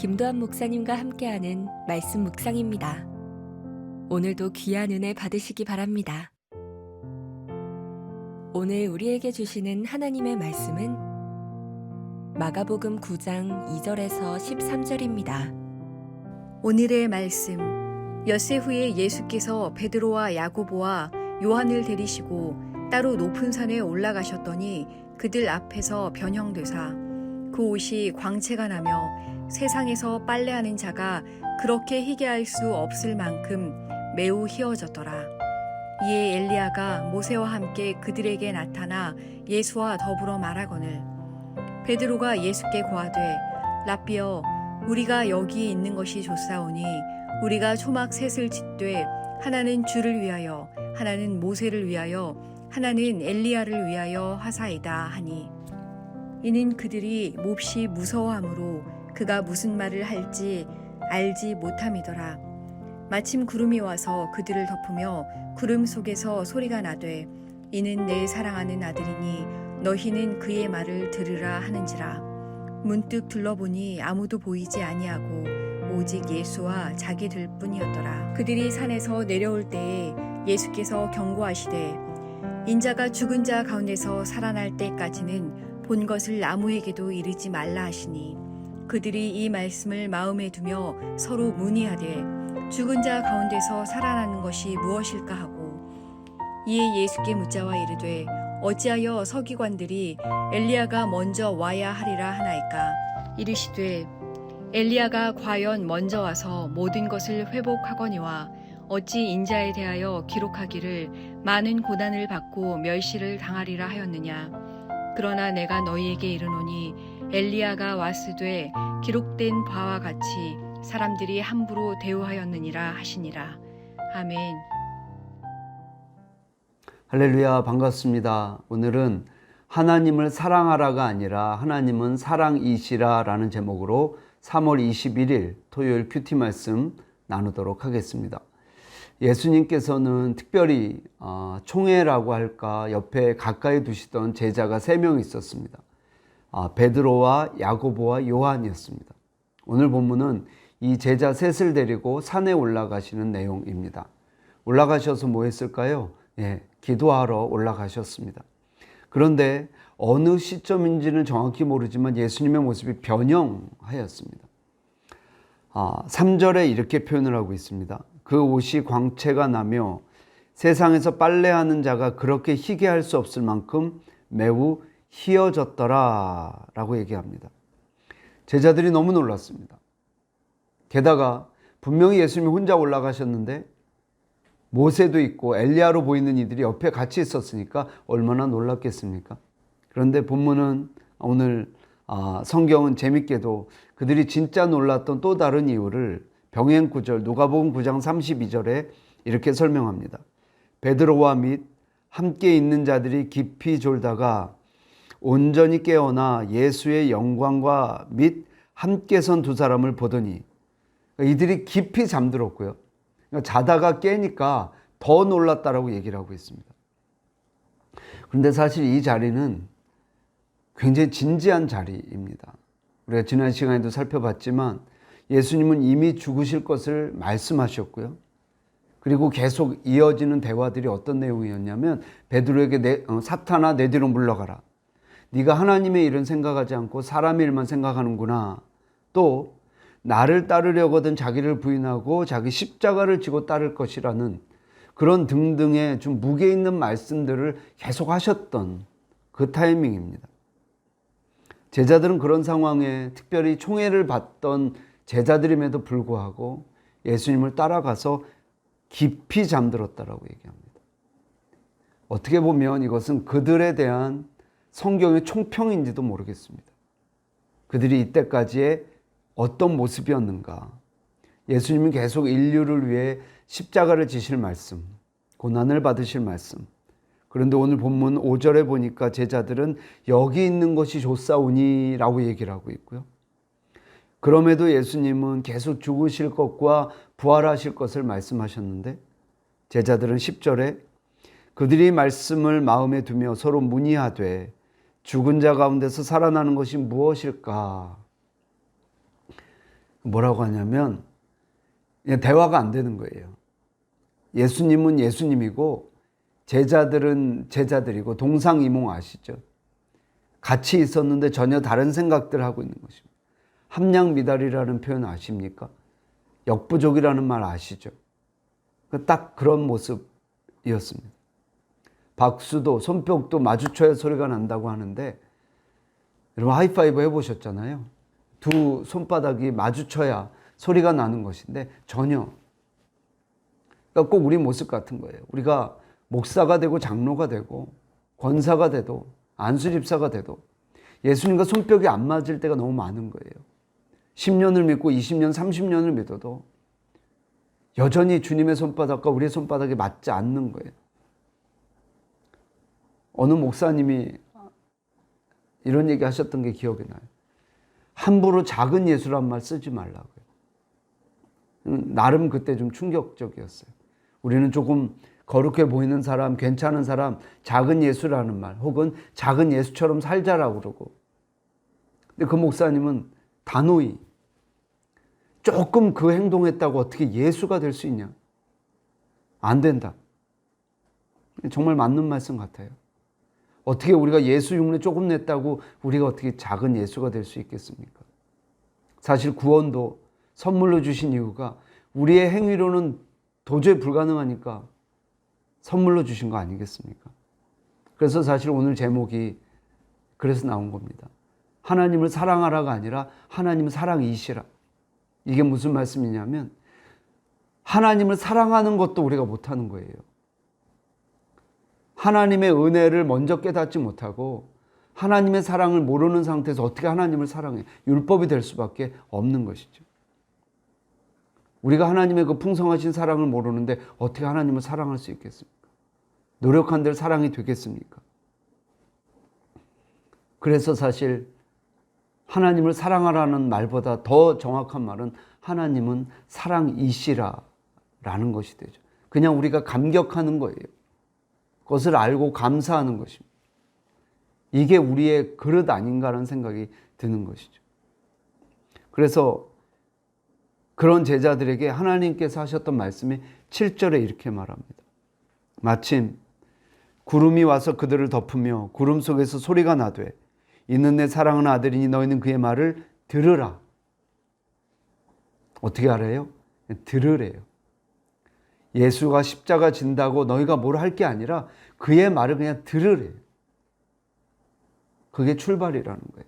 김도한 목사님과 함께하는 말씀 묵상입니다. 오늘도 귀한 은혜 받으시기 바랍니다. 오늘 우리에게 주시는 하나님의 말씀은 마가복음 9장 2절에서 13절입니다. 오늘의 말씀. 엿새 후에 예수께서 베드로와 야고보와 요한을 데리시고 따로 높은 산에 올라가셨더니 그들 앞에서 변형되사 그 옷이 광채가 나며 세상에서 빨래하는 자가 그렇게 희게 할 수 없을 만큼 매우 희어졌더라. 이에 엘리야가 모세와 함께 그들에게 나타나 예수와 더불어 말하거늘 베드로가 예수께 고하되 랍비여 우리가 여기 있는 것이 좋사오니 우리가 초막 셋을 짓되 하나는 주를 위하여 하나는 모세를 위하여 하나는 엘리야를 위하여 하사이다 하니 이는 그들이 몹시 무서워하므로 그가 무슨 말을 할지 알지 못함이더라. 마침 구름이 와서 그들을 덮으며 구름 속에서 소리가 나되 이는 내 사랑하는 아들이니 너희는 그의 말을 들으라 하는지라. 문득 둘러보니 아무도 보이지 아니하고 오직 예수와 자기들 뿐이었더라. 그들이 산에서 내려올 때에 예수께서 경고하시되 인자가 죽은 자 가운데서 살아날 때까지는 본 것을 아무에게도 이르지 말라 하시니 그들이 이 말씀을 마음에 두며 서로 문의하되 죽은 자 가운데서 살아나는 것이 무엇일까 하고 이에 예수께 묻자와 이르되 어찌하여 서기관들이 엘리야가 먼저 와야 하리라 하나이까. 이르시되 엘리야가 과연 먼저 와서 모든 것을 회복하거니와 어찌 인자에 대하여 기록하기를 많은 고난을 받고 멸시를 당하리라 하였느냐. 그러나 내가 너희에게 이르노니 엘리야가 왔으되 기록된 바와 같이 사람들이 함부로 대우하였느니라 하시니라. 아멘. 할렐루야, 반갑습니다. 오늘은 하나님을 사랑하라가 아니라 하나님은 사랑이시라 라는 제목으로 3월 21일 토요일 큐티 말씀 나누도록 하겠습니다. 예수님께서는 특별히 총회라고 할까 옆에 가까이 두시던 제자가 3명 있었습니다. 베드로와 야고보와 요한이었습니다. 오늘 본문은 이 제자 셋을 데리고 산에 올라가시는 내용입니다. 올라가셔서 뭐 했을까요? 기도하러 올라가셨습니다. 그런데 어느 시점인지는 정확히 모르지만 예수님의 모습이 변형하였습니다. 3절에 이렇게 표현을 하고 있습니다. 그 옷이 광채가 나며 세상에서 빨래하는 자가 그렇게 희게 할 수 없을 만큼 매우 희어졌더라 라고 얘기합니다. 제자들이 너무 놀랐습니다. 게다가 분명히 예수님이 혼자 올라가셨는데 모세도 있고 엘리야로 보이는 이들이 옆에 같이 있었으니까 얼마나 놀랐겠습니까? 그런데 본문은 오늘 성경은 재밌게도 그들이 진짜 놀랐던 또 다른 이유를 병행 구절 누가복음 9장 32절에 이렇게 설명합니다. 베드로와 및 함께 있는 자들이 깊이 졸다가 온전히 깨어나 예수의 영광과 및 함께 선 두 사람을 보더니 이들이 깊이 잠들었고요. 자다가 깨니까 더 놀랐다라고 얘기를 하고 있습니다. 그런데 사실 이 자리는 굉장히 진지한 자리입니다. 우리가 지난 시간에도 살펴봤지만 예수님은 이미 죽으실 것을 말씀하셨고요. 그리고 계속 이어지는 대화들이 어떤 내용이었냐면 베드로에게 사탄아 내 뒤로 물러가라. 네가 하나님의 일은 생각하지 않고 사람의 일만 생각하는구나. 또 나를 따르려거든 자기를 부인하고 자기 십자가를 지고 따를 것이라는 그런 등등의 좀 무게 있는 말씀들을 계속 하셨던 그 타이밍입니다. 제자들은 그런 상황에 특별히 총애를 받던 제자들임에도 불구하고 예수님을 따라가서 깊이 잠들었다라고 얘기합니다. 어떻게 보면 이것은 그들에 대한 성경의 총평인지도 모르겠습니다. 그들이 이때까지의 어떤 모습이었는가. 예수님은 계속 인류를 위해 십자가를 지실 말씀, 고난을 받으실 말씀. 그런데 오늘 본문 5절에 보니까 제자들은 여기 있는 것이 좋사오니 라고 얘기를 하고 있고요. 그럼에도 예수님은 계속 죽으실 것과 부활하실 것을 말씀하셨는데 제자들은 10절에 그들이 말씀을 마음에 두며 서로 문의하되 죽은 자 가운데서 살아나는 것이 무엇일까? 뭐라고 하냐면 대화가 안 되는 거예요. 예수님은 예수님이고 제자들은 제자들이고 동상이몽 아시죠? 같이 있었는데 전혀 다른 생각들을 하고 있는 것입니다. 함량미달이라는 표현 아십니까? 역부족이라는 말 아시죠? 딱 그런 모습이었습니다. 박수도 손뼉도 마주쳐야 소리가 난다고 하는데 여러분 하이파이브 해보셨잖아요. 두 손바닥이 마주쳐야 소리가 나는 것인데 전혀. 그러니까 꼭 우리 모습 같은 거예요. 우리가 목사가 되고 장로가 되고 권사가 돼도 안수집사가 돼도 예수님과 손뼉이 안 맞을 때가 너무 많은 거예요. 10년을 믿고 20년, 30년을 믿어도 여전히 주님의 손바닥과 우리의 손바닥이 맞지 않는 거예요. 어느 목사님이 이런 얘기 하셨던 게 기억이 나요. 함부로 작은 예수란 말 쓰지 말라고요. 나름 그때 좀 충격적이었어요. 우리는 조금 거룩해 보이는 사람, 괜찮은 사람, 작은 예수라는 말, 혹은 작은 예수처럼 살자라고 그러고. 근데 그 목사님은 단호히 조금 그 행동했다고 어떻게 예수가 될 수 있냐? 안 된다. 정말 맞는 말씀 같아요. 어떻게 우리가 예수 흉내 조금 냈다고 우리가 어떻게 작은 예수가 될 수 있겠습니까? 사실 구원도 선물로 주신 이유가 우리의 행위로는 도저히 불가능하니까 선물로 주신 거 아니겠습니까? 그래서 사실 오늘 제목이 그래서 나온 겁니다. 하나님을 사랑하라가 아니라 하나님은 사랑이시라. 이게 무슨 말씀이냐면 하나님을 사랑하는 것도 우리가 못하는 거예요. 하나님의 은혜를 먼저 깨닫지 못하고 하나님의 사랑을 모르는 상태에서 어떻게 하나님을 사랑해? 율법이 될 수밖에 없는 것이죠. 우리가 하나님의 그 풍성하신 사랑을 모르는데 어떻게 하나님을 사랑할 수 있겠습니까? 노력한 대로 사랑이 되겠습니까? 그래서 사실 하나님을 사랑하라는 말보다 더 정확한 말은 하나님은 사랑이시라라는 것이 되죠. 그냥 우리가 감격하는 거예요. 그것을 알고 감사하는 것입니다. 이게 우리의 그릇 아닌가라는 생각이 드는 것이죠. 그래서 그런 제자들에게 하나님께서 하셨던 말씀이 7절에 이렇게 말합니다. 마침 구름이 와서 그들을 덮으며 구름 속에서 소리가 나되 이는 내 사랑하는 아들이니 너희는 그의 말을 들으라. 어떻게 알아요? 들으래요. 예수가 십자가 진다고 너희가 뭘 할 게 아니라 그의 말을 그냥 들으래요. 그게 출발이라는 거예요.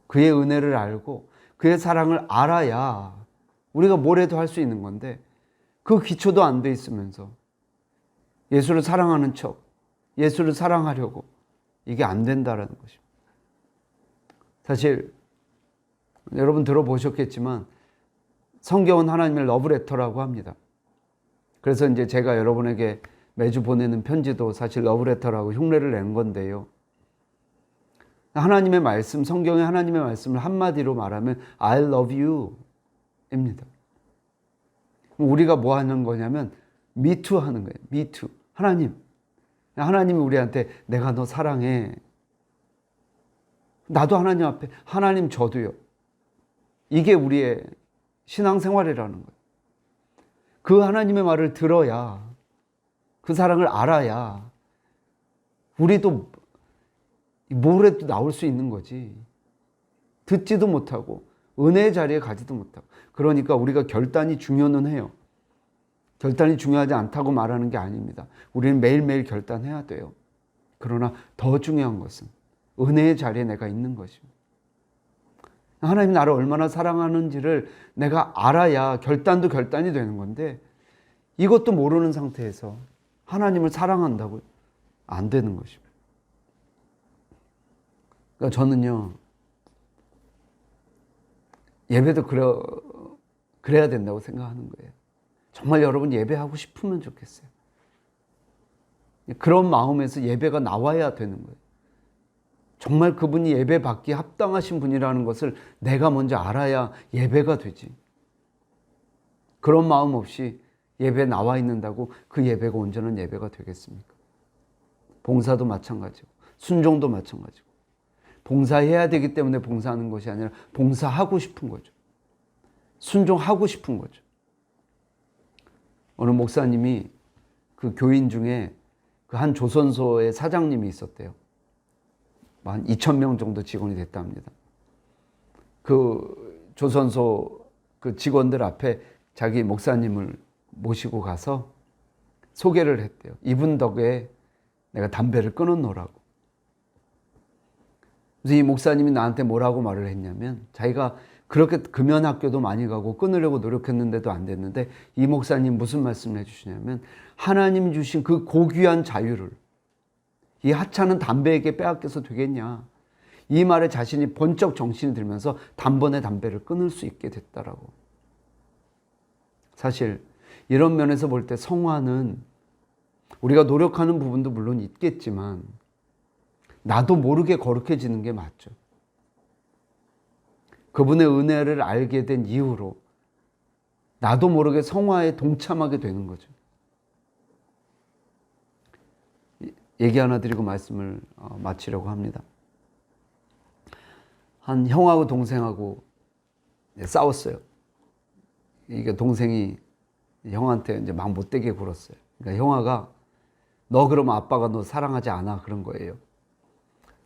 그의 은혜를 알고 그의 사랑을 알아야 우리가 뭘 해도 할 수 있는 건데 그 기초도 안 돼 있으면서 예수를 사랑하는 척, 예수를 사랑하려고 이게 안 된다라는 것입니다. 사실 여러분 들어보셨겠지만 성경은 하나님의 러브레터라고 합니다. 그래서 이제 제가 여러분에게 매주 보내는 편지도 사실 러브레터라고 흉내를 낸 건데요. 하나님의 말씀, 성경의 하나님의 말씀을 한마디로 말하면 I love you 입니다. 우리가 뭐 하는 거냐면 me too 하는 거예요. me too. 하나님이 우리한테 내가 너 사랑해. 나도 하나님 앞에 하나님 저도요. 이게 우리의 신앙생활이라는 거예요. 그 하나님의 말을 들어야 그 사랑을 알아야 우리도 뭘 해도 나올 수 있는 거지. 듣지도 못하고 은혜의 자리에 가지도 못하고. 그러니까 우리가 결단이 중요는 해요. 결단이 중요하지 않다고 말하는 게 아닙니다. 우리는 매일매일 결단해야 돼요. 그러나 더 중요한 것은 은혜의 자리에 내가 있는 것입니다. 하나님이 나를 얼마나 사랑하는지를 내가 알아야 결단도 결단이 되는 건데 이것도 모르는 상태에서 하나님을 사랑한다고 안 되는 것입니다. 그러니까 저는요, 예배도 그래야 된다고 생각하는 거예요. 정말 여러분 예배하고 싶으면 좋겠어요. 그런 마음에서 예배가 나와야 되는 거예요. 정말 그분이 예배 받기 합당하신 분이라는 것을 내가 먼저 알아야 예배가 되지. 그런 마음 없이 예배에 나와 있는다고 그 예배가 온전한 예배가 되겠습니까? 봉사도 마찬가지고 순종도 마찬가지고 봉사해야 되기 때문에 봉사하는 것이 아니라 봉사하고 싶은 거죠. 순종하고 싶은 거죠. 어느 목사님이 그 교인 중에 그 한 조선소의 사장님이 있었대요. 한 2,000명 정도 직원이 됐답니다. 그 조선소 그 직원들 앞에 자기 목사님을 모시고 가서 소개를 했대요. 이분 덕에 내가 담배를 끊어놓으라고. 그래서 이 목사님이 나한테 뭐라고 말을 했냐면, 자기가 그렇게 금연 학교도 많이 가고 끊으려고 노력했는데도 안 됐는데, 이 목사님 무슨 말씀을 해주시냐면, 하나님 주신 그 고귀한 자유를 이 하찮은 담배에게 빼앗겨서 되겠냐, 이 말에 자신이 번쩍 정신이 들면서 단번에 담배를 끊을 수 있게 됐다라고. 사실 이런 면에서 볼 때 성화는 우리가 노력하는 부분도 물론 있겠지만 나도 모르게 거룩해지는 게 맞죠. 그분의 은혜를 알게 된 이후로 나도 모르게 성화에 동참하게 되는 거죠. 얘기 하나 드리고 말씀을 마치려고 합니다. 한 형하고 동생하고 싸웠어요. 이게 동생이 형한테 이제 막 못되게 굴었어요. 그러니까 형아가 너 그러면 아빠가 너 사랑하지 않아, 그런 거예요.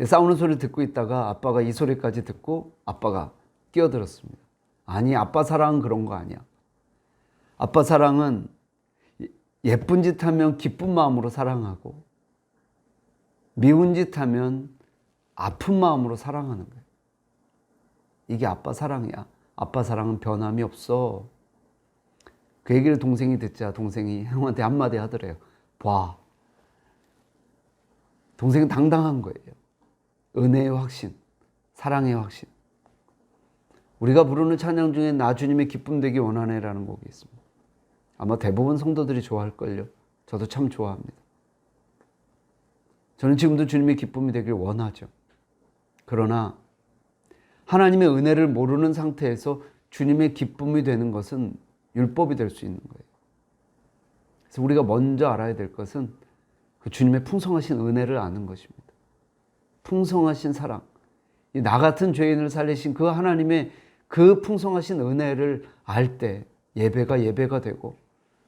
싸우는 소리 듣고 있다가 아빠가 이 소리까지 듣고 아빠가 끼어들었습니다. 아니, 아빠 사랑은 그런 거 아니야. 아빠 사랑은 예쁜 짓 하면 기쁜 마음으로 사랑하고 미운 짓 하면 아픈 마음으로 사랑하는 거예요. 이게 아빠 사랑이야. 아빠 사랑은 변함이 없어. 그 얘기를 동생이 듣자 동생이 형한테 한마디 하더래요. 봐. 동생은 당당한 거예요. 은혜의 확신, 사랑의 확신. 우리가 부르는 찬양 중에 나 주님의 기쁨 되기 원하네라는 곡이 있습니다. 아마 대부분 성도들이 좋아할걸요. 저도 참 좋아합니다. 저는 지금도 주님의 기쁨이 되길 원하죠. 그러나 하나님의 은혜를 모르는 상태에서 주님의 기쁨이 되는 것은 율법이 될 수 있는 거예요. 그래서 우리가 먼저 알아야 될 것은 그 주님의 풍성하신 은혜를 아는 것입니다. 풍성하신 사랑, 나 같은 죄인을 살리신 그 하나님의 그 풍성하신 은혜를 알 때 예배가 예배가 되고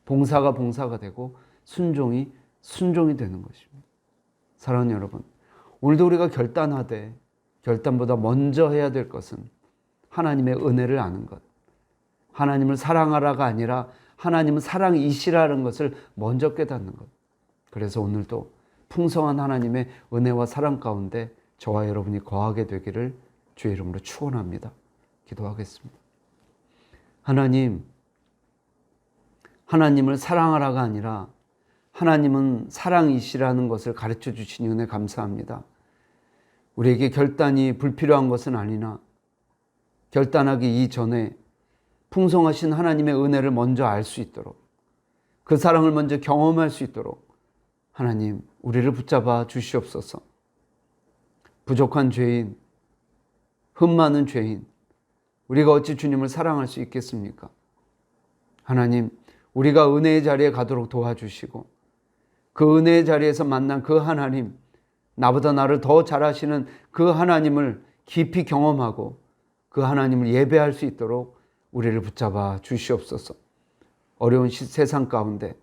봉사가 봉사가 되고 순종이 순종이 되는 것입니다. 사랑하는 여러분, 오늘도 우리가 결단하되 결단보다 먼저 해야 될 것은 하나님의 은혜를 아는 것, 하나님을 사랑하라가 아니라 하나님은 사랑이시라는 것을 먼저 깨닫는 것. 그래서 오늘도 풍성한 하나님의 은혜와 사랑 가운데 저와 여러분이 거하게 되기를 주의 이름으로 축원합니다. 기도하겠습니다. 하나님, 하나님을 사랑하라가 아니라 하나님은 사랑이시라는 것을 가르쳐 주신 은혜 감사합니다. 우리에게 결단이 불필요한 것은 아니나 결단하기 이전에 풍성하신 하나님의 은혜를 먼저 알 수 있도록, 그 사랑을 먼저 경험할 수 있도록 하나님 우리를 붙잡아 주시옵소서. 부족한 죄인, 흠 많은 죄인, 우리가 어찌 주님을 사랑할 수 있겠습니까? 하나님, 우리가 은혜의 자리에 가도록 도와주시고 그 은혜의 자리에서 만난 그 하나님, 나보다 나를 더 잘하시는 그 하나님을 깊이 경험하고 그 하나님을 예배할 수 있도록 우리를 붙잡아 주시옵소서. 어려운 세상 가운데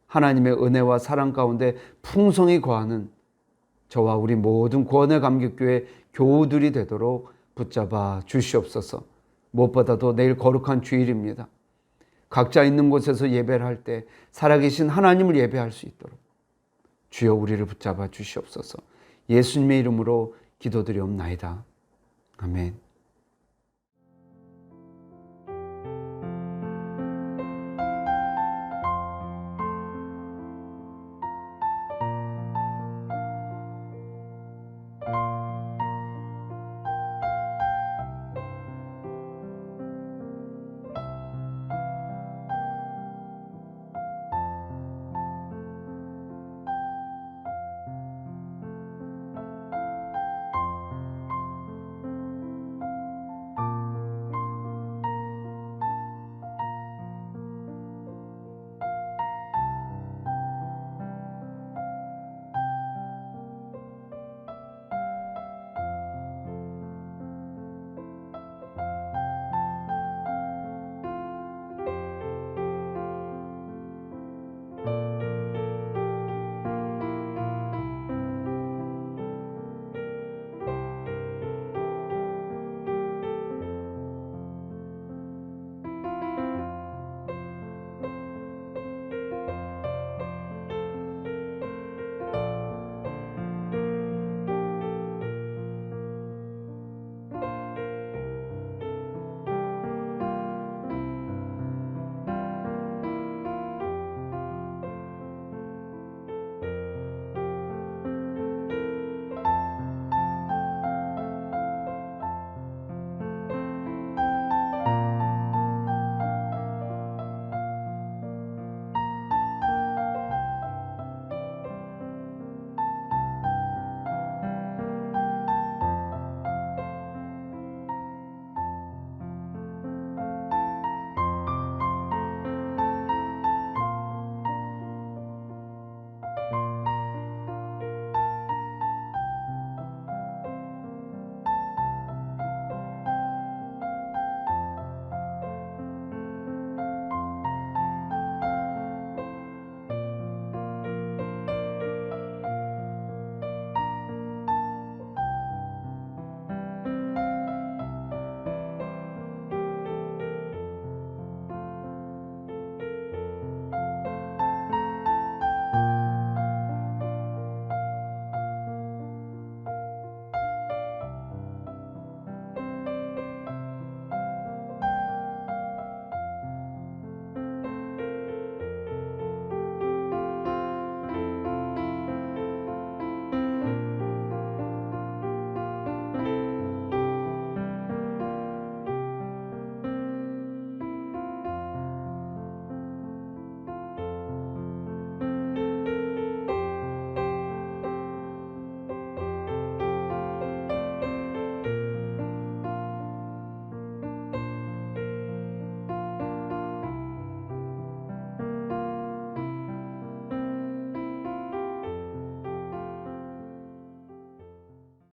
하나님의 은혜와 사랑 가운데 풍성히 거하는 저와 우리 모든 구원의 감격교회 교우들이 되도록 붙잡아 주시옵소서. 무엇보다도 내일 거룩한 주일입니다. 각자 있는 곳에서 예배를 할 때 살아계신 하나님을 예배할 수 있도록 주여 우리를 붙잡아 주시옵소서. 예수님의 이름으로 기도드리옵나이다. 아멘.